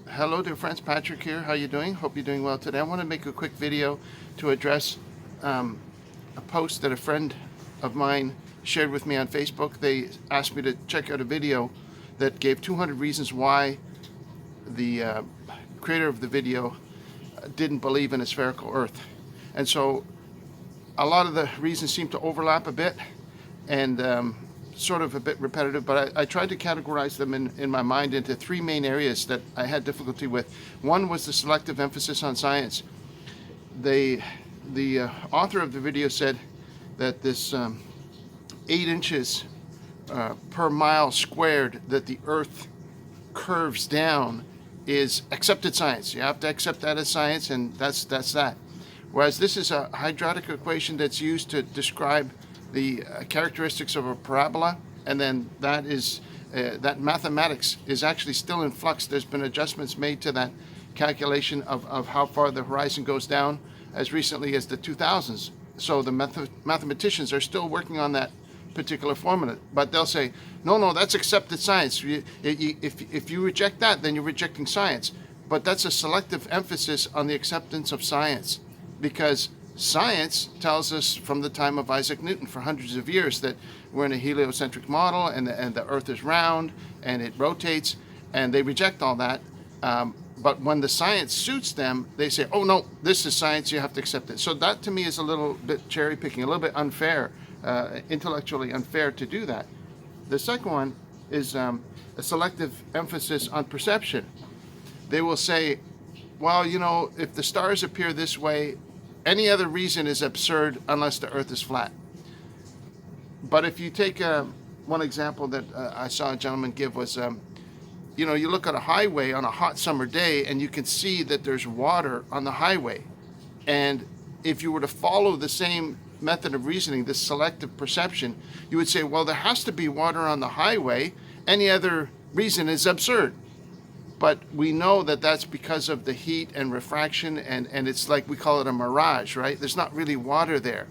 Hello dear friends, Patrick here. How you doing? Hope you're doing well today. I want to make a quick video to address a post that a friend of mine shared with me on Facebook. They asked me to check out a video that gave 200 reasons why the creator of the video didn't believe in a spherical earth. And so a lot of the reasons seem to overlap a bit and sort of a bit repetitive, but I tried to categorize them in my mind into three main areas that I had difficulty with. One was the selective emphasis on science. The author of the video said that this 8 inches per mile squared that the earth curves down is accepted science. You have to accept that as science, and that's that. Whereas this is a quadratic equation that's used to describe the characteristics of a parabola, and then that is that mathematics is actually still in flux. There's been adjustments made to that calculation of how far the horizon goes down as recently as the 2000s. So the mathematicians are still working on that particular formula, but they'll say, no, that's accepted science. If you reject that, then you're rejecting science. But that's a selective emphasis on the acceptance of science, because science tells us from the time of Isaac Newton for hundreds of years that we're in a heliocentric model, and the earth is round and it rotates, and they reject all that. But when the science suits them, they say, oh no, this is science, you have to accept it. So that to me is a little bit cherry picking, a little bit unfair, intellectually unfair to do that. The second one is a selective emphasis on perception. They will say, well, if the stars appear this way, any other reason is absurd unless the earth is flat. But if you take one example that I saw a gentleman give was, you look at a highway on a hot summer day and you can see that there's water on the highway. And if you were to follow the same method of reasoning, this selective perception, you would say, well, there has to be water on the highway. Any other reason is absurd. But we know that that's because of the heat and refraction, and it's like we call it a mirage, right? There's not really water there.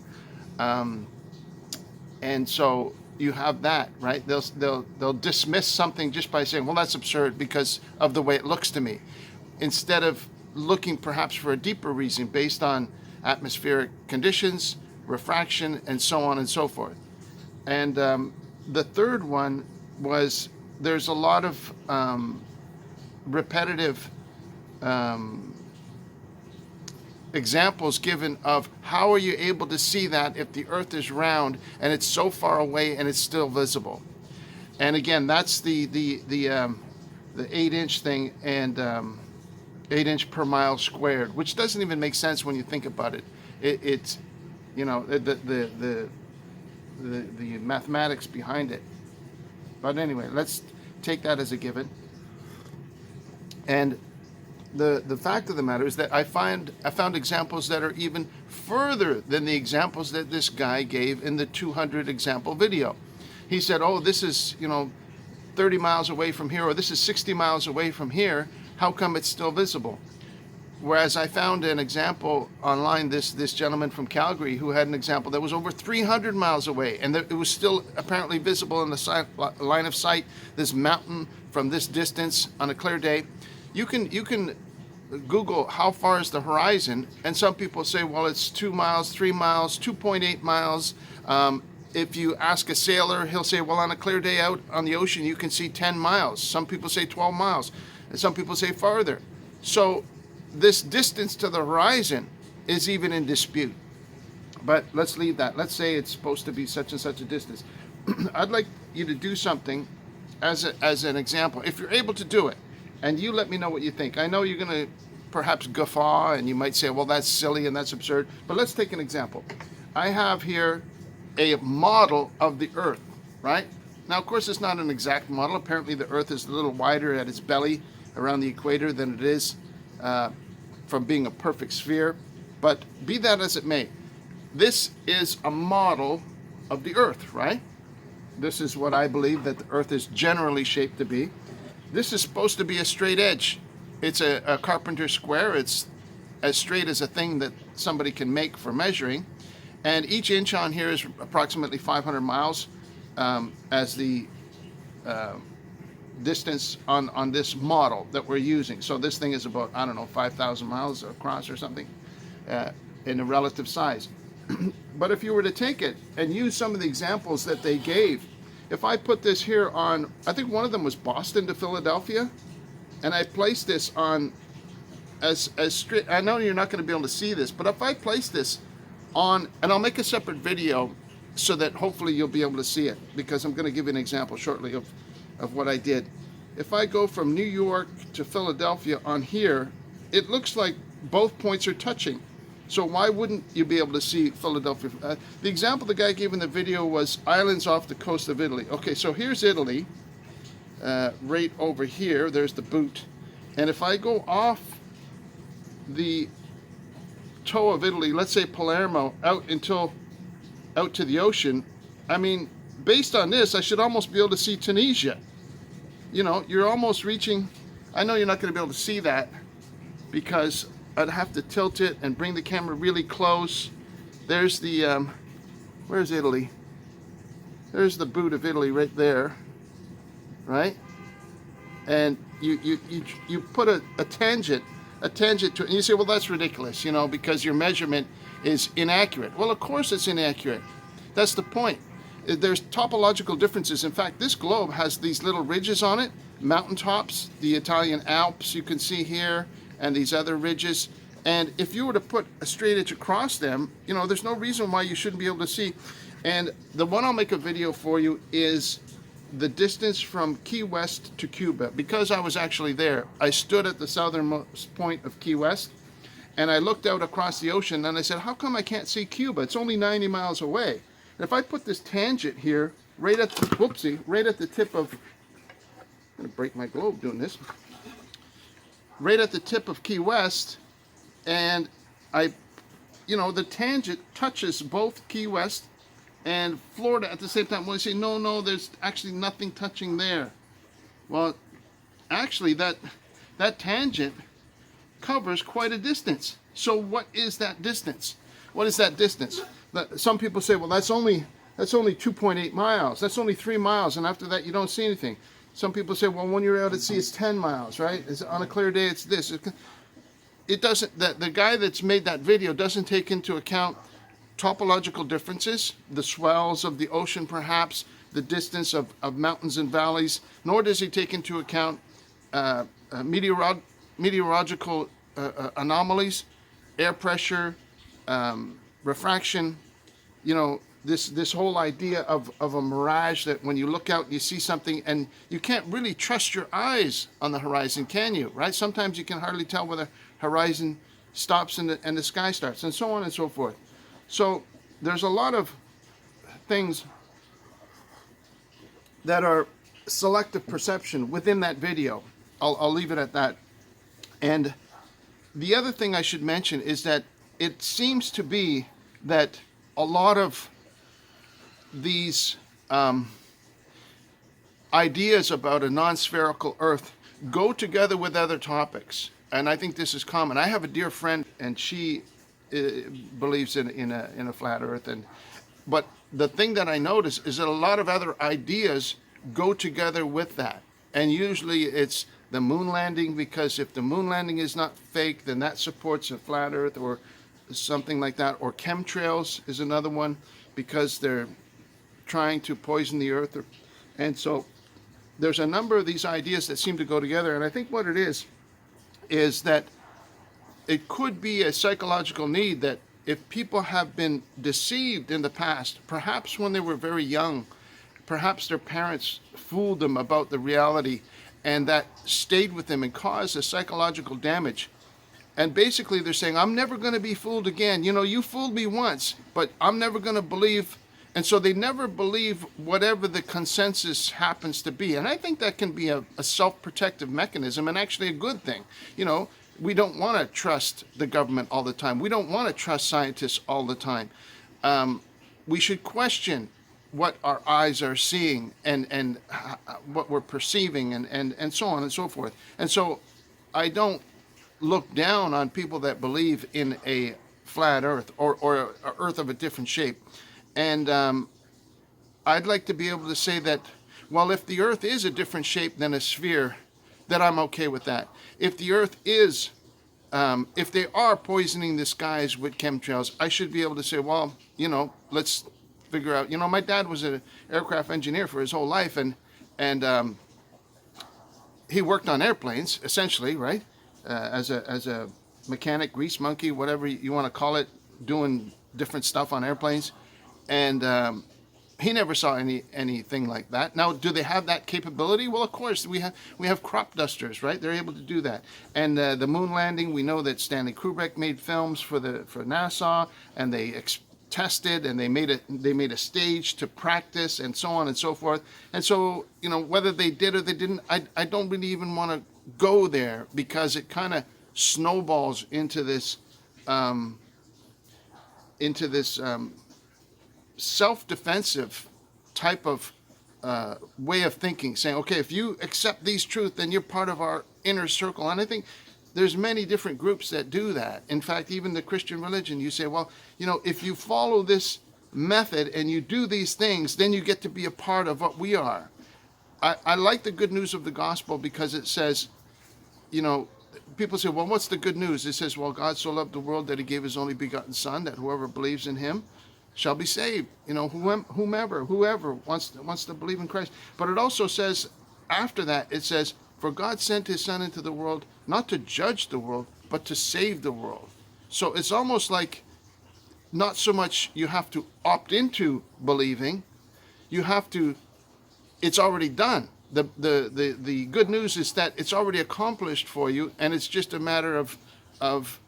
And so you have that, right? They'll dismiss something just by saying, well, that's absurd because of the way it looks to me, instead of looking perhaps for a deeper reason based on atmospheric conditions, refraction, and so on and so forth. And the third one was there's a lot of repetitive examples given of how are you able to see that if the earth is round and it's so far away and it's still visible. And again, that's the 8-inch thing, and 8 inch per mile squared, which doesn't even make sense when you think about it. It's the mathematics behind it. But anyway, let's take that as a given. And the fact of the matter is that I found examples that are even further than the examples that this guy gave in the 200 example video. He said, oh, this is 30 miles away from here, or this is 60 miles away from here. How come it's still visible? Whereas I found an example online, this gentleman from Calgary who had an example that was over 300 miles away, and it was still apparently visible in the line of sight, this mountain from this distance on a clear day. You can Google how far is the horizon, and some people say, well, it's 2 miles, 3 miles, 2.8 miles. If you ask a sailor, he'll say, well, on a clear day out on the ocean, you can see 10 miles. Some people say 12 miles, and some people say farther. So this distance to the horizon is even in dispute. But let's leave that. Let's say it's supposed to be such and such a distance. I'd like you to do something as an example, if you're able to do it. And you let me know what you think. I know you're going to perhaps guffaw, and you might say, well, that's silly and that's absurd. But let's take an example. I have here a model of the Earth, right? Now, of course, it's not an exact model. Apparently, the Earth is a little wider at its belly around the equator than it is from being a perfect sphere. But be that as it may, this is a model of the Earth, right? This is what I believe that the Earth is generally shaped to be. This is supposed to be a straight edge. It's a carpenter square. It's as straight as a thing that somebody can make for measuring. And each inch on here is approximately 500 miles as the distance on this model that we're using. So this thing is about, I don't know, 5,000 miles across or something, in a relative size. But if you were to take it and use some of the examples that they gave, if I put this here on, I think one of them was Boston to Philadelphia, and I placed this on as straight, I know you're not going to be able to see this, but if I place this on, and I'll make a separate video so that hopefully you'll be able to see it, because I'm going to give you an example shortly of what I did. If I go from New York to Philadelphia on here, it looks like both points are touching. So why wouldn't you be able to see Philadelphia? The example the guy gave in the video was islands off the coast of Italy. Okay, so here's Italy, right over here. There's the boot. And if I go off the toe of Italy, let's say Palermo, out to the ocean, I mean, based on this, I should almost be able to see Tunisia. You know, you're almost reaching, I know you're not going to be able to see that because I'd have to tilt it and bring the camera really close. There's the, where's Italy? There's the boot of Italy right there, right? And you put a tangent to it, and you say, well, that's ridiculous, you know, because your measurement is inaccurate. Well, of course it's inaccurate. That's the point. There's topological differences. In fact, this globe has these little ridges on it, mountaintops, the Italian Alps you can see here, and these other ridges. And if you were to put a straight edge across them, you know, there's no reason why you shouldn't be able to see. And the one I'll make a video for you is the distance from Key West to Cuba. Because I was actually there, I stood at the southernmost point of Key West, and I looked out across the ocean, and I said, how come I can't see Cuba? It's only 90 miles away. And if I put this tangent here, right at the, whoopsie, right at the tip of, I'm gonna break my globe doing this, right at the tip of Key West, and you know, the tangent touches both Key West and Florida at the same time. Well, you say, no, there's actually nothing touching there. Well, actually, that tangent covers quite a distance. So what is that distance? What is that distance? Some people say, well, that's only 2.8 miles. That's only 3 miles, and after that, you don't see anything. Some people say, well, when you're out at sea, it's 10 miles, right? On a clear day, it's this. It doesn't, the guy that's made that video doesn't take into account topological differences, the swells of the ocean perhaps, the distance of mountains and valleys, nor does he take into account meteorological anomalies, air pressure, refraction, you know, this whole idea of a mirage, that when you look out and you see something and you can't really trust your eyes on the horizon, can you, right? Sometimes you can hardly tell where the horizon stops and the sky starts, and so on and so forth. So there's a lot of things that are selective perception within that video. I'll leave it at that. And the other thing I should mention is that it seems to be that a lot of these ideas about a non-spherical Earth go together with other topics. And I think this is common. I have a dear friend, and she believes in a flat Earth. But the thing that I notice is that a lot of other ideas go together with that. And usually it's the moon landing, because if the moon landing is not fake, then that supports a flat Earth or something like that. Or chemtrails is another one, because they're trying to poison the Earth. And so there's a number of these ideas that seem to go together. And I think what it is that it could be a psychological need, that if people have been deceived in the past, perhaps when they were very young, perhaps their parents fooled them about the reality, and that stayed with them and caused a psychological damage. And basically they're saying, I'm never going to be fooled again. You know, you fooled me once, but I'm never going to believe. And so they never believe whatever the consensus happens to be. And I think that can be a self-protective mechanism, and actually a good thing. You know, we don't want to trust the government all the time. We don't want to trust scientists all the time. We should question what our eyes are seeing and what we're perceiving and so on and so forth. And so I don't look down on people that believe in a flat Earth or an Earth of a different shape. And I'd like to be able to say that well, if the earth is a different shape than a sphere, then I'm okay with that. If the earth is, if they are poisoning the skies with chemtrails, I should be able to say, well, let's figure out, my dad was an aircraft engineer for his whole life, and he worked on airplanes, essentially, right? As a mechanic, grease monkey, whatever you want to call it, doing different stuff on airplanes. And he never saw anything like that. Now, do they have that capability? Well, of course, we have crop dusters, right? They're able to do that. And the moon landing, we know that Stanley Kubrick made films for NASA, and they tested, and they made a stage to practice, and so on and so forth. And so, whether they did or they didn't, I don't really even want to go there, because it kind of snowballs into this self-defensive type of way of thinking, saying, okay, if you accept these truths, then you're part of our inner circle. And I think there's many different groups that do that. In fact, even the Christian religion, you say, well, if you follow this method and you do these things, then you get to be a part of what we are. I like the good news of the gospel, because it says, people say, well, what's the good news? It says, well, God so loved the world that he gave his only begotten son, that whoever believes in him shall be saved. Whomever wants to believe in Christ. But it also says, after that, it says, for God sent his son into the world, not to judge the world, but to save the world. So it's almost like, not so much you have to opt into believing, it's already done. The good news is that it's already accomplished for you, and it's just a matter of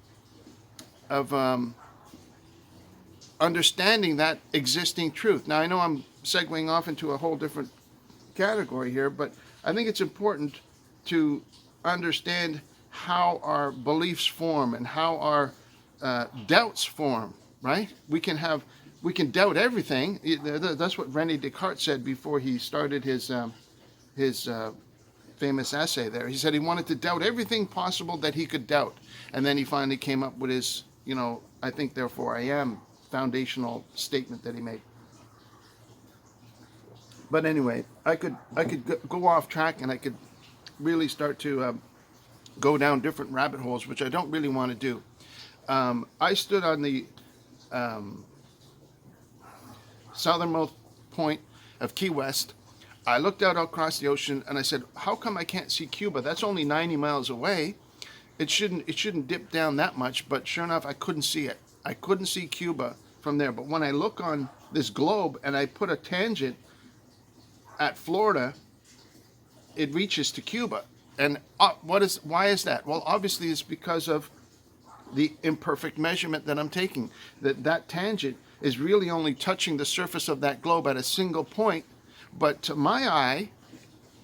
understanding that existing truth. Now, I know I'm segueing off into a whole different category here, but I think it's important to understand how our beliefs form and how our doubts form, right? We can doubt everything. That's what René Descartes said before he started his famous essay there. He said he wanted to doubt everything possible that he could doubt. And then he finally came up with his, I think therefore I am foundational statement that he made. But anyway, I could go off track, and I could really start to go down different rabbit holes, which I don't really want to do. I stood on the southernmost point of Key West. I looked out across the ocean, and I said, how come I can't see Cuba? That's only 90 miles away. It shouldn't dip down that much. But sure enough, I couldn't see it. I couldn't see Cuba from there. But when I look on this globe and I put a tangent at Florida, it reaches to Cuba. And why is that? Well, obviously it's because of the imperfect measurement that I'm taking. That tangent is really only touching the surface of that globe at a single point. But to my eye,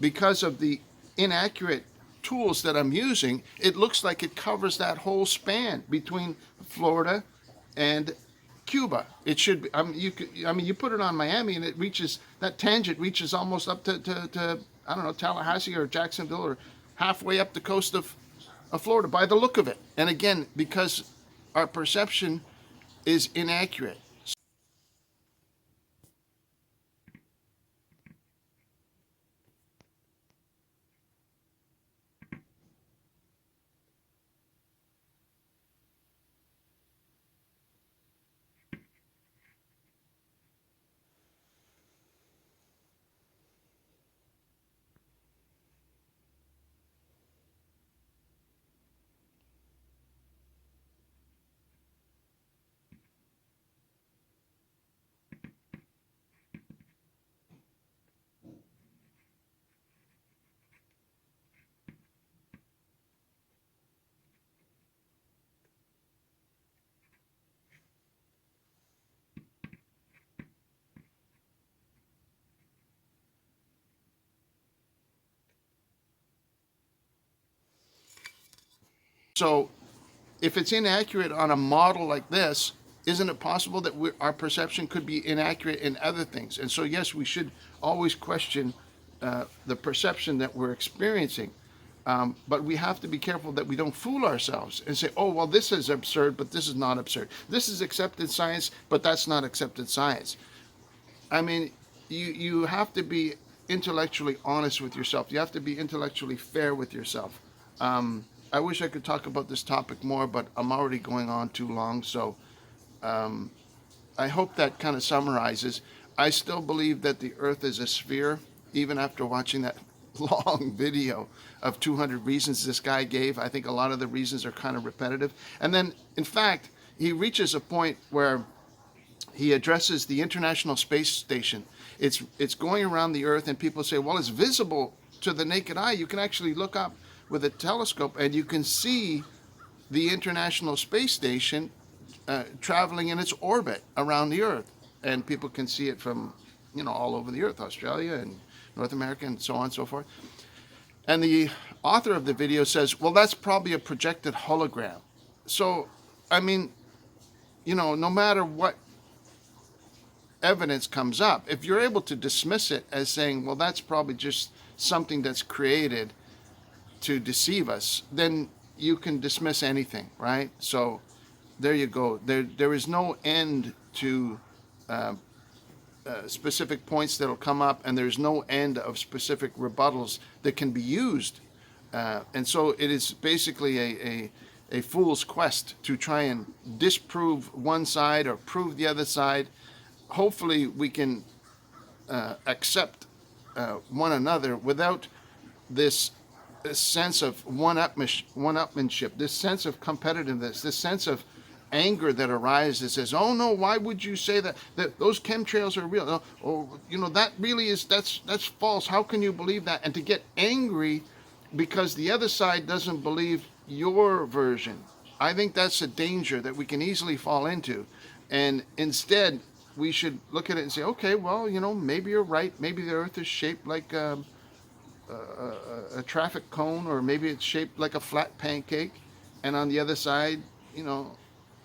because of the inaccurate tools that I'm using, it looks like it covers that whole span between Florida and Cuba. It should be. You put it on Miami, and that tangent reaches almost up to I don't know, Tallahassee or Jacksonville, or halfway up the coast of Florida by the look of it. And again, because our perception is inaccurate. So if it's inaccurate on a model like this, isn't it possible that our perception could be inaccurate in other things? And so, yes, we should always question the perception that we're experiencing. But we have to be careful that we don't fool ourselves and say, oh, well, this is absurd, but this is not absurd. This is accepted science, but that's not accepted science. I mean, you have to be intellectually honest with yourself. You have to be intellectually fair with yourself. I wish I could talk about this topic more, but I'm already going on too long. So I hope that kind of summarizes. I still believe that the Earth is a sphere, even after watching that long video of 200 reasons this guy gave. I think a lot of the reasons are kind of repetitive. And then, in fact, he reaches a point where he addresses the International Space Station. It's going around the Earth, and people say, well, it's visible to the naked eye. You can actually look up with a telescope, and you can see the International Space Station traveling in its orbit around the Earth. And people can see it from, all over the Earth, Australia and North America and so on and so forth. And the author of the video says, well, that's probably a projected hologram. So, I mean, no matter what evidence comes up, if you're able to dismiss it as saying, well, that's probably just something that's created to deceive us, then you can dismiss anything, right? So there you go. There is no end to specific points that'll come up, and there's no end of specific rebuttals that can be used. And so it is basically a fool's quest to try and disprove one side or prove the other side. Hopefully we can accept one another without this sense of one-upmanship, this sense of competitiveness, this sense of anger that arises, says, oh no, why would you say that those chemtrails are real? That really is, that's false. How can you believe that? And to get angry because the other side doesn't believe your version. I think that's a danger that we can easily fall into. And instead, we should look at it and say, okay, well, maybe you're right. Maybe the Earth is shaped like a traffic cone, or maybe it's shaped like a flat pancake. And on the other side,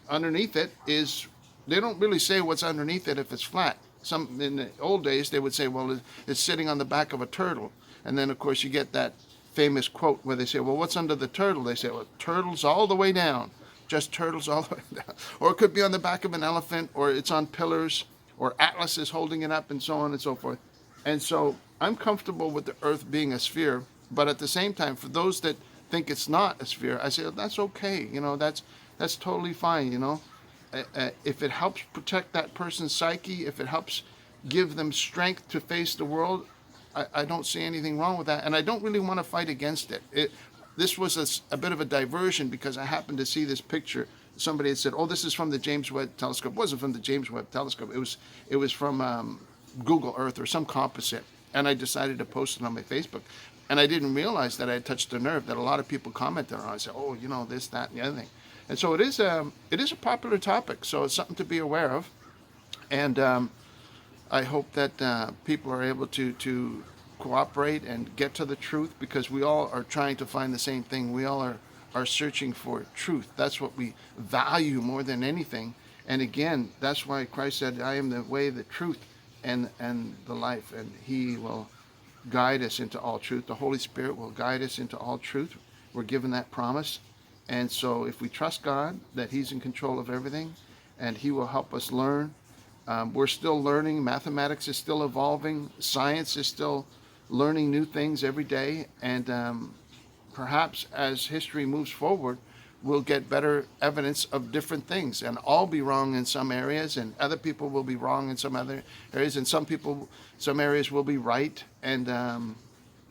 underneath it is, they don't really say what's underneath it if it's flat. In the old days, they would say, well, it's sitting on the back of a turtle. And then, of course, you get that famous quote where they say, well, what's under the turtle? They say, well, turtles all the way down. Just turtles all the way down. Or it could be on the back of an elephant, or it's on pillars, or Atlas is holding it up, and so on and so forth. And so I'm comfortable with the Earth being a sphere, but at the same time, for those that think it's not a sphere, I say, well, that's okay. That's totally fine. If it helps protect that person's psyche, if it helps give them strength to face the world, I don't see anything wrong with that. And I don't really want to fight against it. This was a bit of a diversion because I happened to see this picture. Somebody had said, oh, this is from the James Webb Telescope. It wasn't from the James Webb Telescope. It was from Google Earth or some composite. And I decided to post it on my Facebook. And I didn't realize that I had touched a nerve that a lot of people commented on. I said, oh, this, that, and the other thing. And so it is a popular topic. So it's something to be aware of. And I hope that people are able to cooperate and get to the truth, because we all are trying to find the same thing. We all are searching for truth. That's what we value more than anything. And again, that's why Christ said, I am the way, the truth, and the life. And he will guide us into all truth. The Holy Spirit will guide us into all truth. We're given that promise. And so if we trust God, that he's in control of everything, and he will help us learn. We're still learning. Mathematics is still evolving. Science is still learning new things every day. And perhaps as history moves forward, we'll get better evidence of different things. And I'll be wrong in some areas, and other people will be wrong in some other areas. And some areas will be right. And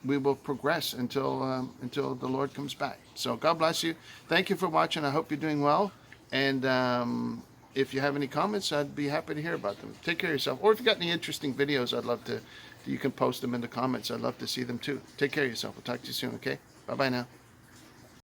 we will progress until the Lord comes back. So God bless you. Thank you for watching. I hope you're doing well. And if you have any comments, I'd be happy to hear about them. Take care of yourself. Or if you've got any interesting videos, I'd love to, you can post them in the comments. I'd love to see them too. Take care of yourself. We'll talk to you soon, okay? Bye-bye now.